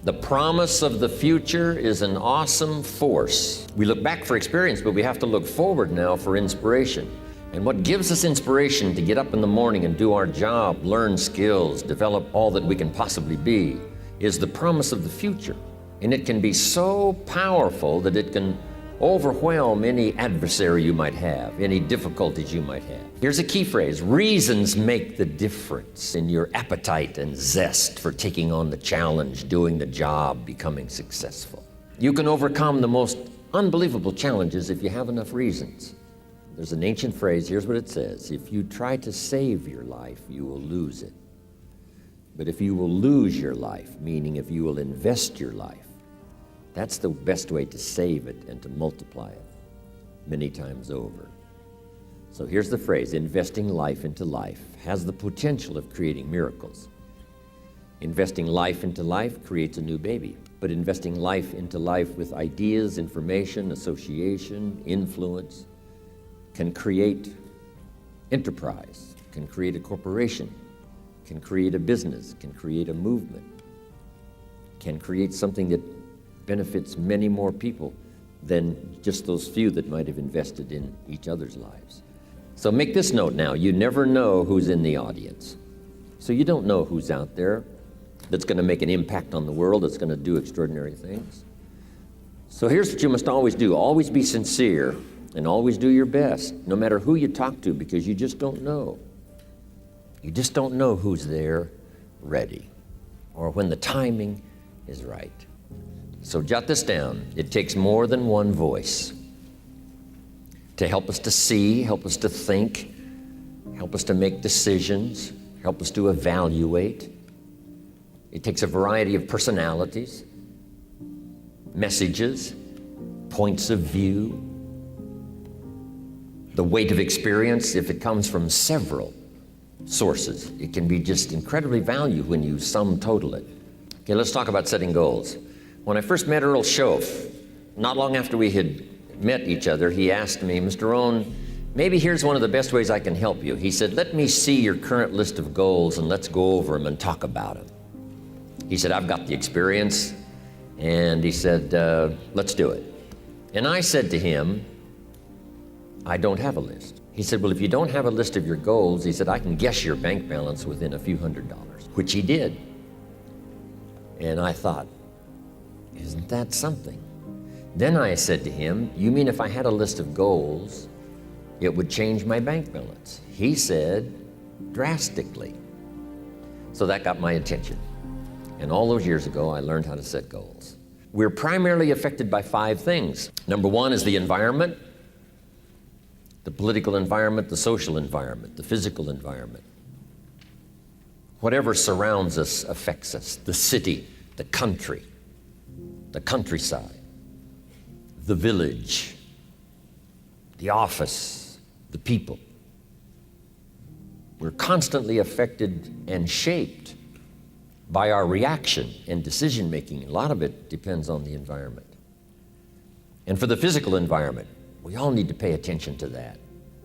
The promise of the future is an awesome force. We look back for experience, but we have to look forward now for inspiration. And what gives us inspiration to get up in the morning and do our job, learn skills, develop all that we can possibly be, is the promise of the future. And it can be so powerful that it can overwhelm any adversary you might have, any difficulties you might have. Here's a key phrase: reasons make the difference in your appetite and zest for taking on the challenge, doing the job, becoming successful. You can overcome the most unbelievable challenges if you have enough reasons. There's an ancient phrase, here's what it says: if you try to save your life, you will lose it. But if you will lose your life, meaning if you will invest your life, that's the best way to save it and to multiply it many times over. So here's the phrase: investing life into life has the potential of creating miracles. Investing life into life creates a new baby. But investing life into life with ideas, information, association, influence can create enterprise, can create a corporation, can create a business, can create a movement, can create something that benefits many more people than just those few that might have invested in each other's lives. So make this note now: you never know who's in the audience. So you don't know who's out there that's going to make an impact on the world, that's going to do extraordinary things. So here's what you must always do: always be sincere and always do your best, no matter who you talk to, because you just don't know. You just don't know who's there ready or when the timing is right. So jot this down: it takes more than one voice to help us to see, help us to think, help us to make decisions, help us to evaluate. It takes a variety of personalities, messages, points of view, the weight of experience. If it comes from several sources, it can be just incredibly valuable when you sum total it. Okay, let's talk about setting goals. When I first met Earl Schoaf, not long after we had met each other, he asked me, "Mr. Rohn, maybe here's one of the best ways I can help you." He said, "Let me see your current list of goals and let's go over them and talk about them." He said, "I've got the experience." And he said, "Let's do it." And I said to him, "I don't have a list." He said, "Well, if you don't have a list of your goals," he said, "I can guess your bank balance within a few $100s, which he did. And I thought, isn't that something? Then I said to him, "You mean if I had a list of goals, it would change my bank balance?" He said, "Drastically." So that got my attention. And all those years ago, I learned how to set goals. We're primarily affected by 5 things. Number 1 is the environment: the political environment, the social environment, the physical environment. Whatever surrounds us affects us: the city, the country, the countryside, the village, the office, the people. We're constantly affected and shaped by our reaction and decision making. A lot of it depends on the environment. And for the physical environment, we all need to pay attention to that.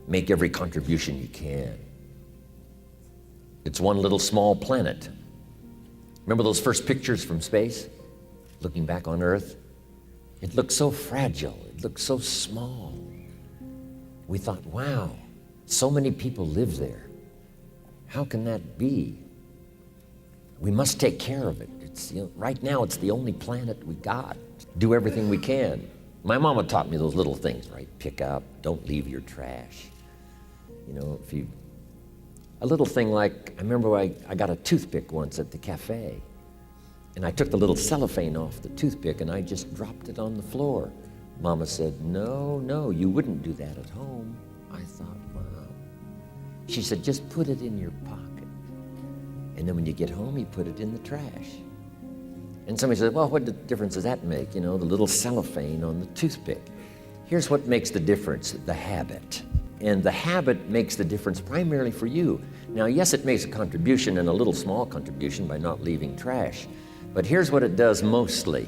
Make every contribution you can. It's one little small planet. Remember those first pictures from space, looking back on Earth? It looked so fragile, it looked so small. We thought, wow, so many people live there. How can that be? We must take care of it. It's, right now it's the only planet we got. Do everything we can. My mama taught me those little things, right? Pick up, don't leave your trash. A little thing like, I remember I got a toothpick once at the cafe, and I took the little cellophane off the toothpick and I just dropped it on the floor. Mama said, no, you wouldn't do that at home. I thought, wow. She said, just put it in your pocket. And then when you get home, you put it in the trash. And somebody said, well, what difference does that make? The little cellophane on the toothpick. Here's what makes the difference: the habit. And the habit makes the difference primarily for you. Now, yes, it makes a contribution, and a little small contribution by not leaving trash. But here's what it does mostly: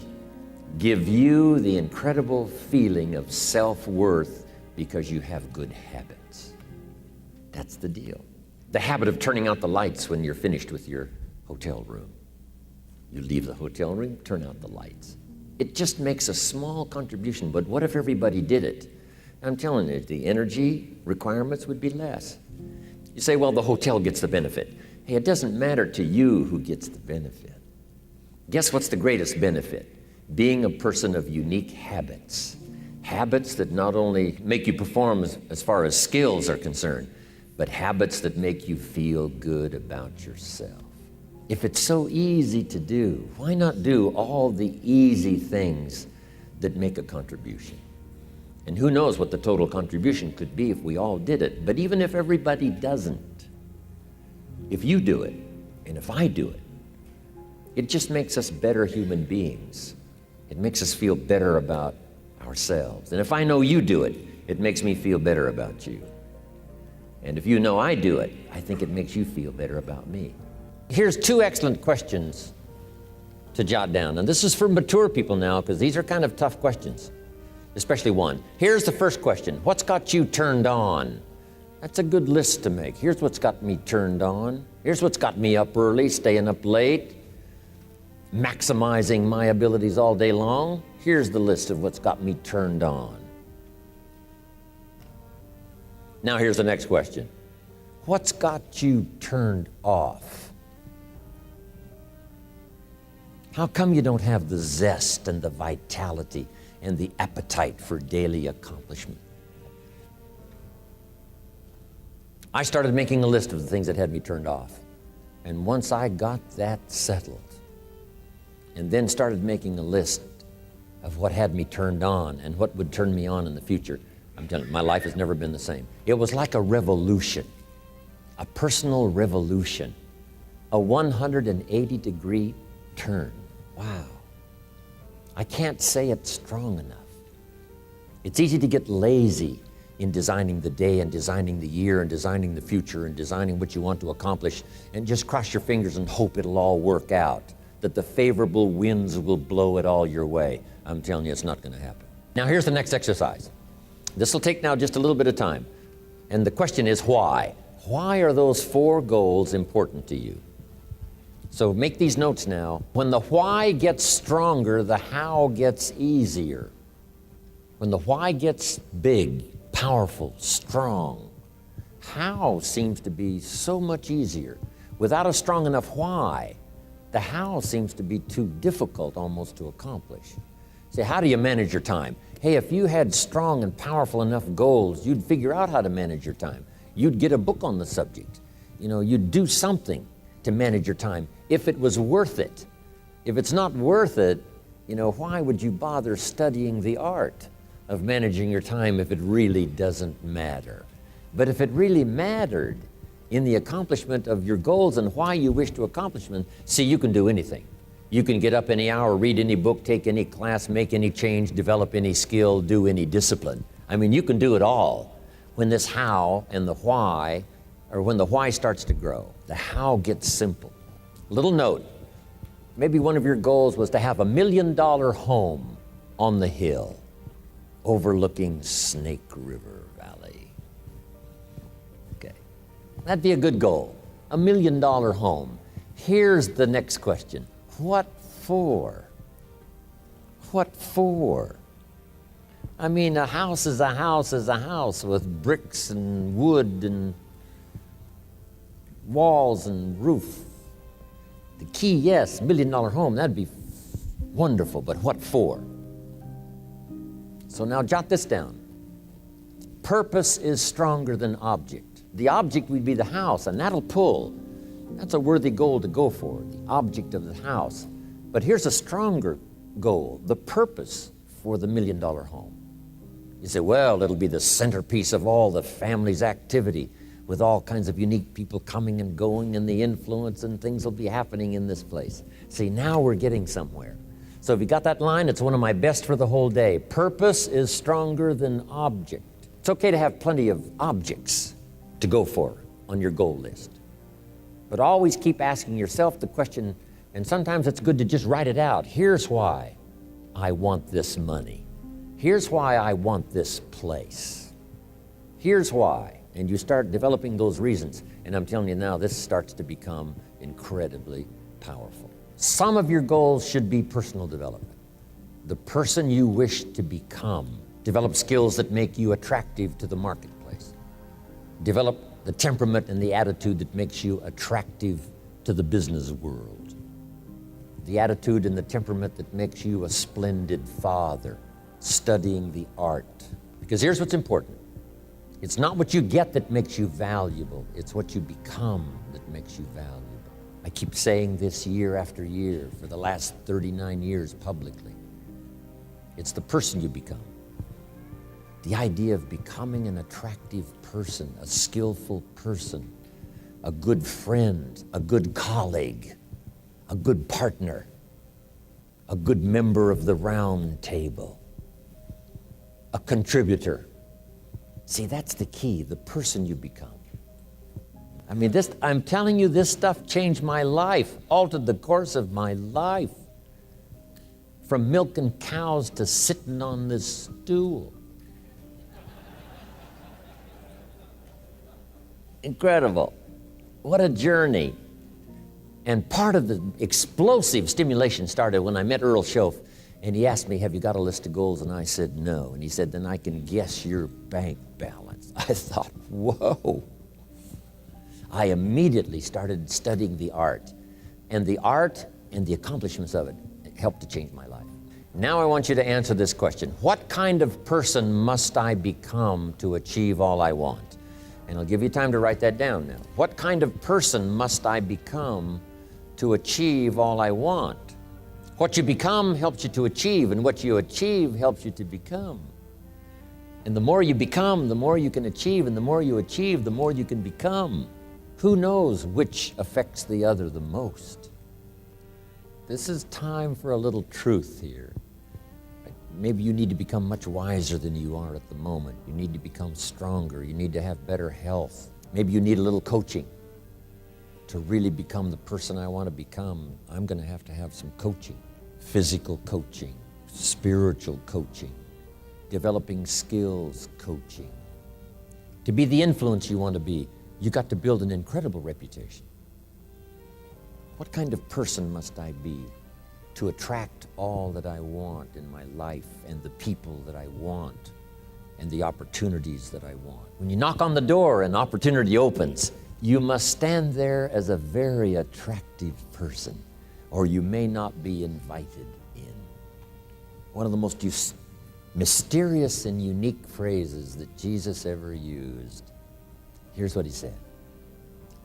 give you the incredible feeling of self-worth because you have good habits. That's the deal. The habit of turning out the lights when you're finished with your hotel room. You leave the hotel room, turn out the lights. It just makes a small contribution, but what if everybody did it? I'm telling you, the energy requirements would be less. You say, well, the hotel gets the benefit. Hey, it doesn't matter to you who gets the benefit. Guess what's the greatest benefit? Being a person of unique habits. Habits that not only make you perform as far as skills are concerned, but habits that make you feel good about yourself. If it's so easy to do, why not do all the easy things that make a contribution? And who knows what the total contribution could be if we all did it. But even if everybody doesn't, if you do it, and if I do it, it just makes us better human beings. It makes us feel better about ourselves. And if I know you do it, it makes me feel better about you. And if you know I do it, I think it makes you feel better about me. Here's 2 excellent questions to jot down. And this is for mature people now, because these are kind of tough questions, especially one. Here's the first question. What's got you turned on? That's a good list to make. Here's what's got me turned on. Here's what's got me up early, staying up late, maximizing my abilities all day long. Here's the list of what's got me turned on. Now here's the next question. What's got you turned off? How come you don't have the zest and the vitality and the appetite for daily accomplishment? I started making a list of the things that had me turned off. And once I got that settled, and then started making a list of what had me turned on and what would turn me on in the future, I'm telling you, my life has never been the same. It was like a revolution, a personal revolution, a 180-degree turn. Wow. I can't say it strong enough. It's easy to get lazy in designing the day and designing the year and designing the future and designing what you want to accomplish and just cross your fingers and hope it'll all work out, that the favorable winds will blow it all your way. I'm telling you, it's not going to happen. Now here's the next exercise. This will take now just a little bit of time. And the question is why? Why are those 4 goals important to you? So make these notes now. When the why gets stronger, the how gets easier. When the why gets big, powerful, strong, how seems to be so much easier. Without a strong enough why, the how seems to be too difficult almost to accomplish. Say, how do you manage your time? Hey, if you had strong and powerful enough goals, you'd figure out how to manage your time. You'd get a book on the subject. You'd do something to manage your time if it was worth it. If it's not worth it, why would you bother studying the art of managing your time if it really doesn't matter? But if it really mattered in the accomplishment of your goals and why you wish to accomplish them, see, you can do anything. You can get up any hour, read any book, take any class, make any change, develop any skill, do any discipline. I mean, you can do it all when this how and the why, or when the why starts to grow. The how gets simple. Little note, maybe one of your goals was to have $1 million home on the hill overlooking Snake River Valley. Okay, that'd be a good goal, $1 million home. Here's the next question. What for? What for? I mean, a house is a house is a house with bricks and wood and walls and roof. The key, yes, $1 million home, that'd be wonderful, but what for? So now jot this down. Purpose is stronger than object. The object would be the house, and that'll pull. That's a worthy goal to go for, the object of the house. But here's a stronger goal, the purpose for the $1 million home. You say, well, it'll be the centerpiece of all the family's activity with all kinds of unique people coming and going and the influence and things will be happening in this place. See, now we're getting somewhere. So if you got that line, it's one of my best for the whole day. Purpose is stronger than object. It's okay to have plenty of objects to go for on your goal list. But always keep asking yourself the question, and sometimes it's good to just write it out. Here's why I want this money. Here's why I want this place. Here's why. And you start developing those reasons. And I'm telling you now, this starts to become incredibly powerful. Some of your goals should be personal development. The person you wish to become. Develop skills that make you attractive to the marketplace. Develop the temperament and the attitude that makes you attractive to the business world. The attitude and the temperament that makes you a splendid father, studying the art. Because here's what's important. It's not what you get that makes you valuable. It's what you become that makes you valuable. I keep saying this year after year for the last 39 years publicly. It's the person you become. The idea of becoming an attractive person, a skillful person, a good friend, a good colleague, a good partner, a good member of the round table, a contributor. See, that's the key, the person you become. I mean, I'm telling you, this stuff changed my life, altered the course of my life. From milking cows to sitting on this stool. Incredible. What a journey. And part of the explosive stimulation started when I met Earl Schoaf, and he asked me, have you got a list of goals? And I said, no. And he said, then I can guess your bank balance. I thought, whoa. I immediately started studying the art. And the art and the accomplishments of it helped to change my life. Now I want you to answer this question. What kind of person must I become to achieve all I want? And I'll give you time to write that down now. What kind of person must I become to achieve all I want? What you become helps you to achieve, and what you achieve helps you to become. And the more you become, the more you can achieve, and the more you achieve, the more you can become. Who knows which affects the other the most? This is time for a little truth here. Maybe you need to become much wiser than you are at the moment. You need to become stronger. You need to have better health. Maybe you need a little coaching. To really become the person I want to become, I'm going to have some coaching. Physical coaching, spiritual coaching, developing skills coaching. To be the influence you want to be, you got to build an incredible reputation. What kind of person must I be to attract all that I want in my life and the people that I want and the opportunities that I want? When you knock on the door and opportunity opens, you must stand there as a very attractive person, or you may not be invited in. One of the most mysterious and unique phrases that Jesus ever used. Here's what he said.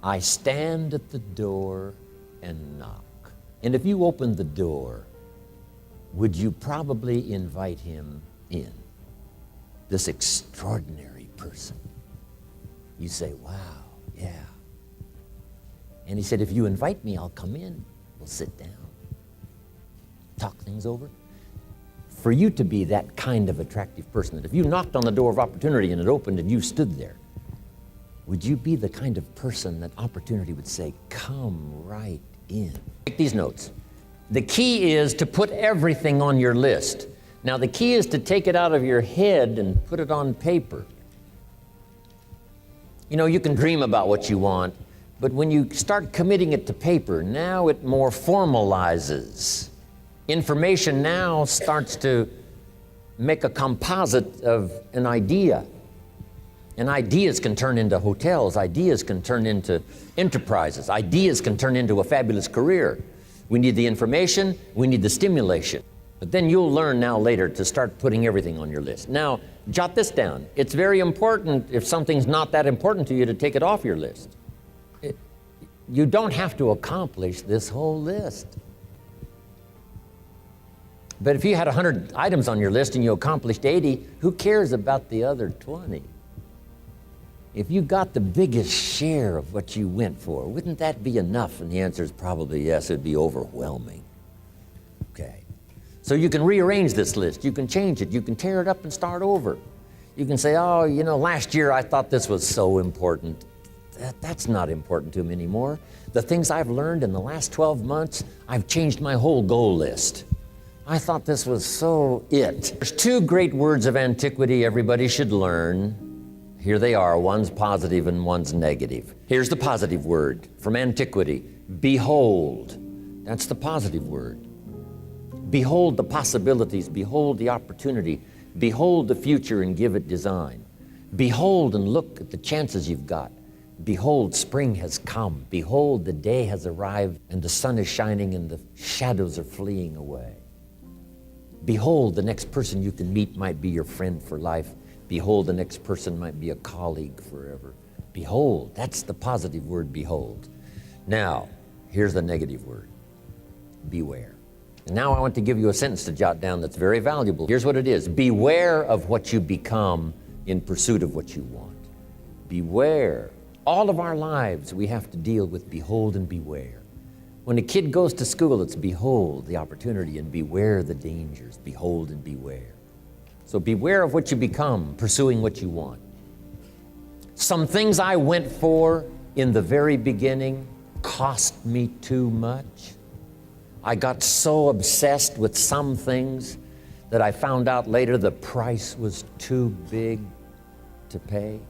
I stand at the door and knock. And if you opened the door, would you probably invite him in? This extraordinary person. You say, wow, yeah. And he said, if you invite me, I'll come in. We'll sit down, talk things over. For you to be that kind of attractive person, that if you knocked on the door of opportunity and it opened and you stood there, would you be the kind of person that opportunity would say, come right in? Take these notes. The key is to put everything on your list. Now, the key is to take it out of your head and put it on paper. You know, you can dream about what you want, but when you start committing it to paper, now it more formalizes. Information now starts to make a composite of an idea. And ideas can turn into hotels, ideas can turn into enterprises, ideas can turn into a fabulous career. We need the information, we need the stimulation. But then you'll learn now later to start putting everything on your list. Now, jot this down. It's very important, if something's not that important to you, to take it off your list. You don't have to accomplish this whole list. But if you had 100 items on your list and you accomplished 80, who cares about the other 20? If you got the biggest share of what you went for, wouldn't that be enough? And the answer is probably yes, it'd be overwhelming. Okay. So you can rearrange this list, you can change it, you can tear it up and start over. You can say, oh, you know, last year I thought this was so important. That's not important to me anymore. The things I've learned in the last 12 months, I've changed my whole goal list. I thought this was so it. There's two great words of antiquity everybody should learn. Here they are, one's positive and one's negative. Here's the positive word from antiquity, behold. That's the positive word. Behold the possibilities, behold the opportunity, behold the future and give it design. Behold and look at the chances you've got. Behold, spring has come. Behold, the day has arrived and the sun is shining and the shadows are fleeing away. Behold, the next person you can meet might be your friend for life. Behold, the next person might be a colleague forever. Behold, that's the positive word, behold. Now, here's the negative word, beware. And now I want to give you a sentence to jot down that's very valuable. Here's what it is. Beware of what you become in pursuit of what you want. Beware. All of our lives we have to deal with behold and beware. When a kid goes to school, it's behold the opportunity and beware the dangers. Behold and beware. So beware of what you become, pursuing what you want. Some things I went for in the very beginning cost me too much. I got so obsessed with some things that I found out later the price was too big to pay.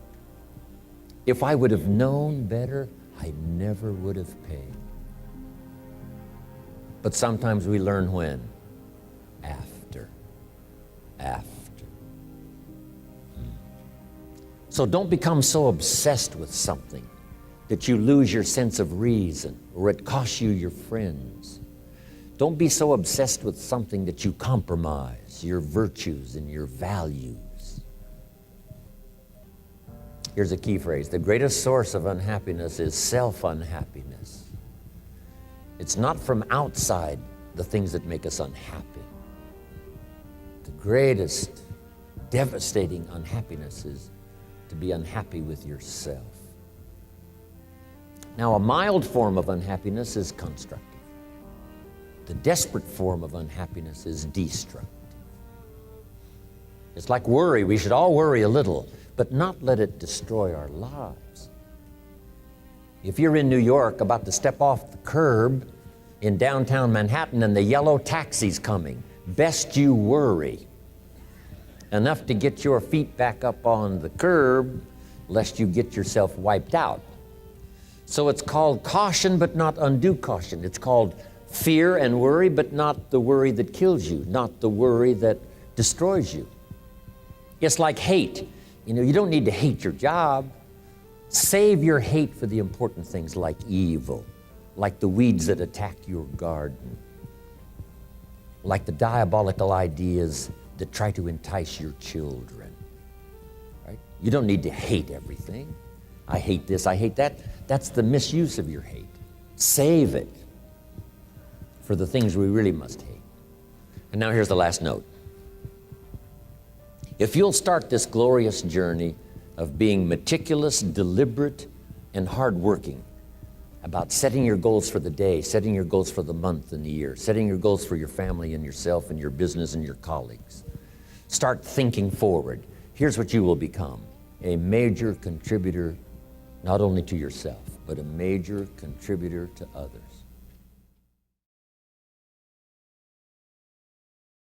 If I would have known better, I never would have paid. But sometimes we learn when? After. So don't become so obsessed with something that you lose your sense of reason or it costs you your friends. Don't be so obsessed with something that you compromise your virtues and your values. Here's a key phrase. The greatest source of unhappiness is self-unhappiness. It's not from outside the things that make us unhappy. The greatest devastating unhappiness is to be unhappy with yourself. Now, a mild form of unhappiness is constructive. The desperate form of unhappiness is destructive. It's like worry. We should all worry a little, but not let it destroy our lives. If you're in New York about to step off the curb in downtown Manhattan and the yellow taxi's coming, best you worry enough to get your feet back up on the curb lest you get yourself wiped out. So it's called caution, but not undue caution. It's called fear and worry, but not the worry that kills you, not the worry that destroys you. It's like hate. You don't need to hate your job. Save your hate for the important things like evil, like the weeds that attack your garden, like the diabolical ideas that try to entice your children. Right? You don't need to hate everything. I hate this, I hate that. That's the misuse of your hate. Save it for the things we really must hate. And now here's the last note. If you'll start this glorious journey of being meticulous, deliberate, and hardworking about setting your goals for the day, setting your goals for the month and the year, setting your goals for your family and yourself and your business and your colleagues, start thinking forward. Here's what you will become: a major contributor not only to yourself, but a major contributor to others.